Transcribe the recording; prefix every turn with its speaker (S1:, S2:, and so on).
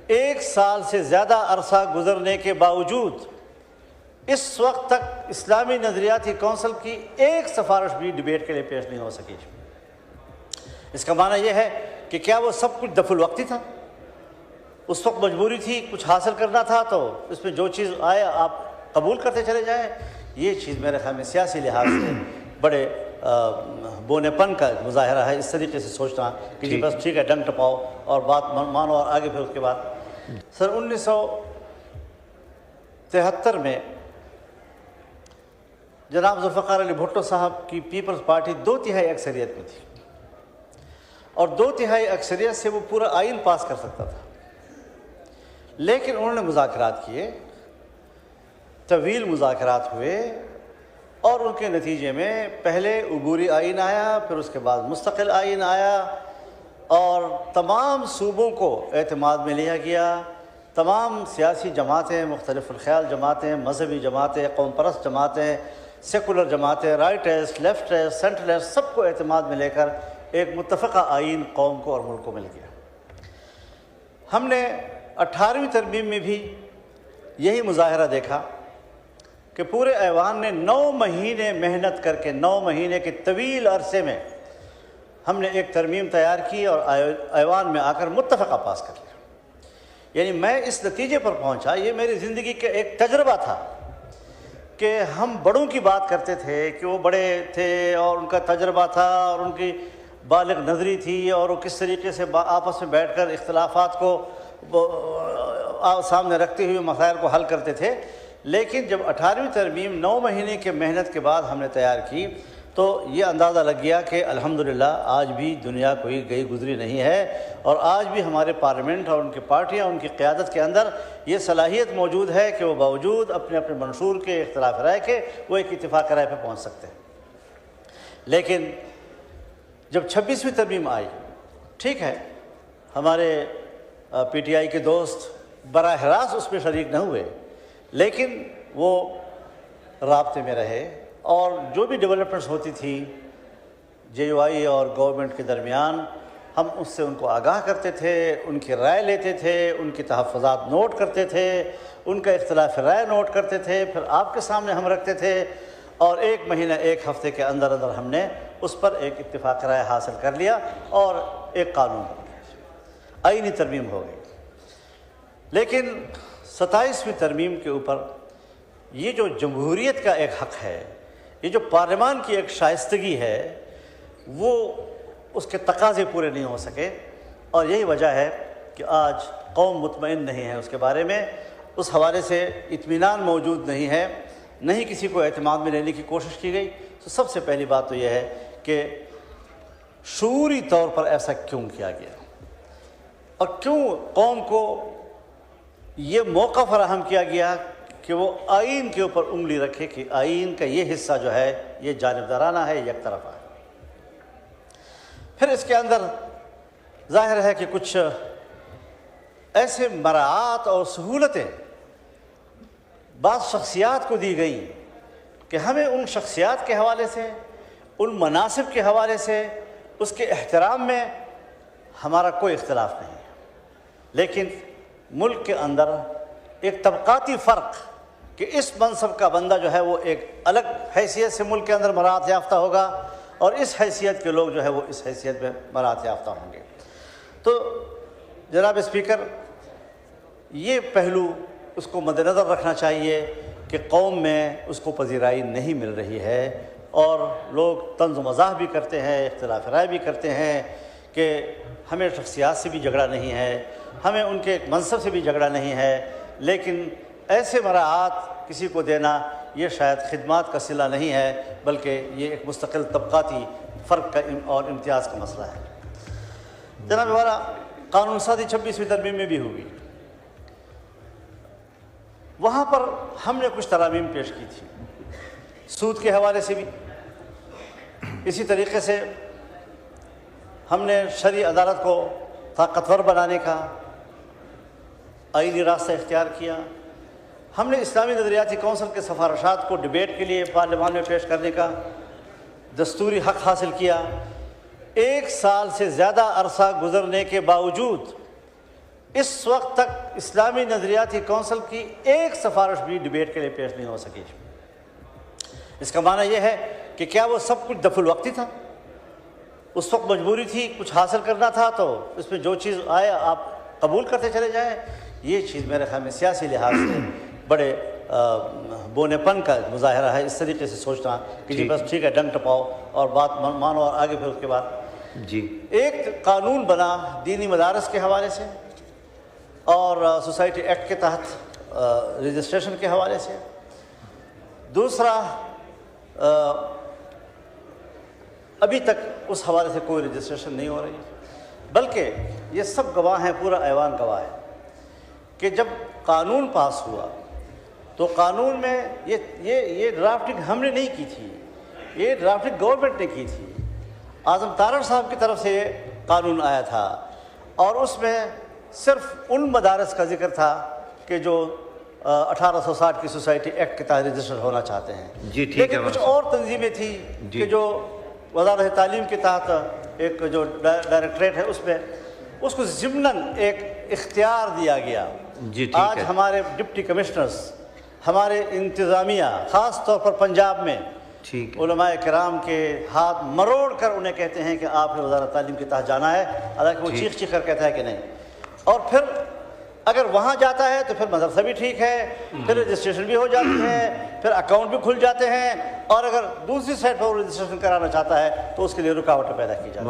S1: 1 سال سے زیادہ عرصہ گزرنے کے باوجود اس وقت تک اسلامی نظریاتی کونسل کی ایک سفارش بھی ڈیبیٹ کے لیے پیش نہیں ہو سکی۔ اس کا معنی یہ ہے کہ کیا وہ سب کچھ دفع الوقتی تھا؟ اس وقت مجبوری تھی، کچھ حاصل کرنا تھا تو اس میں جو چیز آئے آپ قبول کرتے چلے جائیں؟ یہ چیز میرے خیال میں سیاسی لحاظ سے بڑے بونے پن کا مظاہرہ ہے، اس طریقے سے سوچنا کہ جی بس ٹھیک ہے ڈنگ ٹپاؤ اور بات مانو اور آگے پھر اس کے بعد۔ سر 1973 میں جناب ذوالفقار علی بھٹو صاحب کی پیپلز پارٹی 2/3 اکثریت میں تھی اور 2/3 اکثریت سے وہ پورا آئین پاس کر سکتا تھا، لیکن انہوں نے مذاکرات کیے، طویل مذاکرات ہوئے اور ان کے نتیجے میں پہلے عبوری آئین آیا، پھر اس کے بعد مستقل آئین آیا اور تمام صوبوں کو اعتماد میں لیا گیا۔ تمام سیاسی جماعتیں، مختلف الخیال جماعتیں، مذہبی جماعتیں، قوم پرست جماعتیں، سیکولر جماعتیں، رائٹسٹ، لیفٹسٹ، سینٹرلسٹ، سب کو اعتماد میں لے کر ایک متفقہ آئین قوم کو اور ملک کو مل گیا۔ ہم نے 18ویں ترمیم میں بھی یہی مظاہرہ دیکھا کہ پورے ایوان نے 9 مہینے محنت کر کے 9 مہینے کے طویل عرصے میں ہم نے ایک ترمیم تیار کی اور ایوان میں آ کر متفقہ پاس کر لیا۔ یعنی میں اس نتیجے پر پہنچا، یہ میری زندگی کا ایک تجربہ تھا کہ ہم بڑوں کی بات کرتے تھے کہ وہ بڑے تھے اور ان کا تجربہ تھا اور ان کی بالغ نظری تھی اور وہ کس طریقے سے آپس میں بیٹھ کر اختلافات کو سامنے رکھتے ہوئے مسائل کو حل کرتے تھے، لیکن جب 18ویں ترمیم 9 مہینے کے محنت کے بعد ہم نے تیار کی تو یہ اندازہ لگ گیا کہ الحمدللہ آج بھی دنیا کوئی گئی گزری نہیں ہے اور آج بھی ہمارے پارلیمنٹ اور ان کی پارٹیاں، ان کی قیادت کے اندر یہ صلاحیت موجود ہے کہ وہ باوجود اپنے اپنے منشور کے اختلاف رائے کے وہ ایک اتفاق رائے پہ پہنچ سکتے ہیں۔ لیکن جب 26ویں ترمیم آئی، ٹھیک ہے ہمارے پی ٹی آئی کے دوست براہ راست اس میں شریک نہ ہوئے، لیکن وہ رابطے میں رہے اور جو بھی ڈیولپمنٹس ہوتی تھی جے یو آئی اور گورنمنٹ کے درمیان ہم اس سے ان کو آگاہ کرتے تھے، ان کی رائے لیتے تھے، ان کی تحفظات نوٹ کرتے تھے، ان کا اختلاف رائے نوٹ کرتے تھے، پھر آپ کے سامنے ہم رکھتے تھے اور 1 مہینہ 1 ہفتے کے اندر اندر ہم نے اس پر ایک اتفاق رائے حاصل کر لیا اور ایک قانون ہو گیا، آئینی ترمیم ہو گئی۔ لیکن 27ویں ترمیم کے اوپر یہ جو جمہوریت کا ایک حق ہے، یہ جو پارلیمان کی ایک شائستگی ہے، وہ اس کے تقاضے پورے نہیں ہو سکے اور یہی وجہ ہے کہ آج قوم مطمئن نہیں ہے اس کے بارے میں، اس حوالے سے اطمینان موجود نہیں ہے، نہیں کسی کو اعتماد میں لینے کی کوشش کی گئی۔ تو سب سے پہلی بات تو یہ ہے کہ شعوری طور پر ایسا کیوں کیا گیا اور کیوں قوم کو یہ موقع فراہم کیا گیا کہ وہ آئین کے اوپر انگلی رکھے کہ آئین کا یہ حصہ جو ہے یہ جانبدارانہ ہے، یک طرفہ ہے۔ پھر اس کے اندر ظاہر ہے کہ کچھ ایسے مراعات اور سہولتیں بعض شخصیات کو دی گئیں کہ ہمیں ان شخصیات کے حوالے سے، ان مناصب کے حوالے سے، اس کے احترام میں ہمارا کوئی اختلاف نہیں ہے، لیکن ملک کے اندر ایک طبقاتی فرق کہ اس منصب کا بندہ جو ہے وہ ایک الگ حیثیت سے ملک کے اندر مراعات یافتہ ہوگا اور اس حیثیت کے لوگ جو ہے وہ اس حیثیت میں مراعات یافتہ ہوں گے۔ تو جناب اسپیکر، یہ پہلو اس کو مد نظر رکھنا چاہیے کہ قوم میں اس کو پذیرائی نہیں مل رہی ہے اور لوگ طنز و مزاح بھی کرتے ہیں، اختلاف رائے بھی کرتے ہیں کہ ہمیں شخصیات سے بھی جھگڑا نہیں ہے، ہمیں ان کے منصب سے بھی جھگڑا نہیں ہے، لیکن ایسے مراعات کسی کو دینا یہ شاید خدمات کا صلہ نہیں ہے بلکہ یہ ایک مستقل طبقاتی فرق کا اور امتیاز کا مسئلہ ہے۔ جناب ہمارا قانون سازی 26ویں ترمیم میں بھی ہوگی، وہاں پر ہم نے کچھ ترامیم پیش کی تھی سود کے حوالے سے بھی۔ اسی طریقے سے ہم نے شرعی عدالت کو طاقتور بنانے کا آئینی راستہ اختیار کیا۔ ہم نے اسلامی نظریاتی کونسل کے سفارشات کو ڈیبیٹ کے لیے پارلیمان میں پیش کرنے کا دستوری حق حاصل کیا۔ 1 سال سے زیادہ عرصہ گزرنے کے باوجود اس وقت تک اسلامی نظریاتی کونسل کی ایک سفارش بھی ڈیبیٹ کے لیے پیش نہیں ہو سکی۔ اس کا معنی یہ ہے کہ کیا وہ سب کچھ دفع الوقتی تھا؟ اس وقت مجبوری تھی، کچھ حاصل کرنا تھا تو اس میں جو چیز آئے آپ قبول کرتے چلے جائیں؟ یہ چیز میرے خیال میں سیاسی لحاظ سے بڑے بونے پن کا مظاہرہ ہے، اس طریقے سے سوچنا کہ جی بس ٹھیک ہے ڈنگ ٹپاؤ اور بات مانو اور آگے پھر اس کے بعد
S2: جی
S1: ایک قانون بنا دینی مدارس کے حوالے سے اور سوسائٹی ایکٹ کے تحت رجسٹریشن کے حوالے سے۔ دوسرا ابھی تک اس حوالے سے کوئی رجسٹریشن نہیں ہو رہی، بلکہ یہ سب گواہ ہیں، پورا ایوان گواہ ہے کہ جب قانون پاس ہوا تو قانون میں یہ ڈرافٹنگ ہم نے نہیں کی تھی، یہ ڈرافٹنگ گورنمنٹ نے کی تھی۔ اعظم تارڑ صاحب کی طرف سے یہ قانون آیا تھا اور اس میں صرف ان مدارس کا ذکر تھا کہ جو 1860 کی سوسائٹی ایکٹ کے تحت رجسٹر ہونا چاہتے ہیں،
S2: جی ٹھیک ہے۔
S1: لیکن کچھ اور تنظیمیں تھیں کہ جو وزارت تعلیم کے تحت ایک جو ڈائریکٹریٹ ہے اس میں اس کو ضمناً ایک اختیار دیا گیا۔
S2: جی ٹھیک
S1: آج
S2: ہے۔
S1: ہمارے ڈپٹی کمشنرز، ہمارے انتظامیہ خاص طور پر پنجاب میں
S2: ٹھیک ہے۔
S1: علماء کرام کے ہاتھ مروڑ کر انہیں کہتے ہیں کہ آپ نے وزارت تعلیم کے تحت جانا ہے، حالانکہ وہ چیخ چیخ کر کہتا ہے کہ نہیں۔ اور پھر اگر وہاں جاتا ہے تو پھر مدرسہ بھی ٹھیک ہے، پھر رجسٹریشن بھی ہو جاتی ہے، پھر اکاؤنٹ بھی کھل جاتے ہیں، اور اگر دوسری سائٹ پر وہ رجسٹریشن کرانا چاہتا ہے تو اس کے لیے رکاوٹیں پیدا کی جاتی ہیں۔